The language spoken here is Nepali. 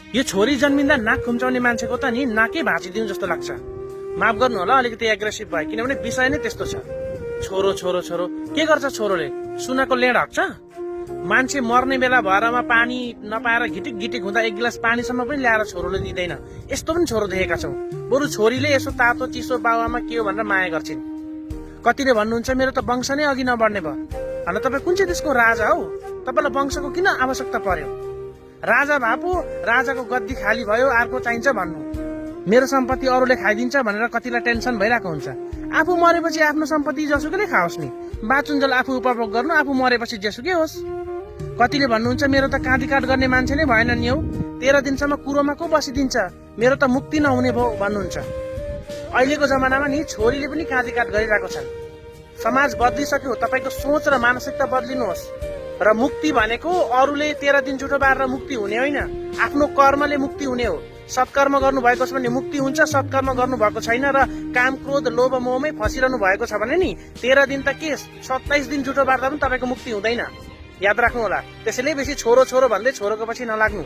यो छोरी जन्मिँदा नाक खुम्चाउने मान्छेको त नि नाकै भाँचिदिउँ जस्तो लाग्छ। माफ गर्नु होला अलिकति एग्रेसिभ भयो, किनभने विषय नै त्यस्तो छ। छोरो छोरो छोरो के गर्छ छोरोले? सुनको लेड हक्छ? मान्छे मर्ने बेला भएरमा पानी नपाएर घिटिक घिटिक हुँदा एक गिलास पानीसम्म पनि ल्याएर छोरोले दिँदैन। यस्तो पनि छोरो देखेका छौँ। बरु छोरीले यसो तातो चिसो बाबुआमा के हो भनेर माया गर्छिन्। कतिले भन्नुहुन्छ मेरो त वंश नै अघि नबढ्ने भयो। होइन, तपाईँ कुन चाहिँ देशको राजा हो? तपाईँलाई वंशको किन आवश्यकता पर्यो? राजा भापु राजाको गद्दी खाली भयो, अर्को चाहिन्छ भन्नु। मेरो सम्पत्ति अरूले खाइदिन्छ भनेर कतिलाई टेन्सन भइरहेको हुन्छ। आफू मरेपछि आफ्नो सम्पत्ति जसुकैले खाओस् नि, बाँचुन्जेल आफू उपभोग गर्नु, आफू मरेपछि जेसुकै होस्। कतिले भन्नुहुन्छ मेरो त काँधीकाट गर्ने मान्छे नै भएन नि हौ, 13 दिनसम्म कुरोमा को बसिदिन्छ, मेरो त मुक्ति नहुने भयो भन्नुहुन्छ। अहिलेको जमानामा नि छोरीले पनि काँधीकाट गरिरहेको छन्। समाज बदलिसक्यो, तपाईँको सोच र मानसिकता बदलिनुहोस्। र मुक्ति भनेको अरूले 13 दिन जुठो बारेर मुक्ति हुने होइन, आफ्नो कर्मले मुक्ति हुने हो। सत्कर्म गर्नु भएको छ भने मुक्ति हुन्छ, सत्कर्म गर्नु भएको छैन र काम क्रोध लोभ मोहमै फसिरहनु भएको छ भने नि 13 दिन त के 27 दिन जुठो बार्दा पनि तपाईँको मुक्ति हुँदैन। याद राख्नु होला। त्यसैले बेसी छोरो छोरो भन्दै छोरोको पछि नलाग्नु।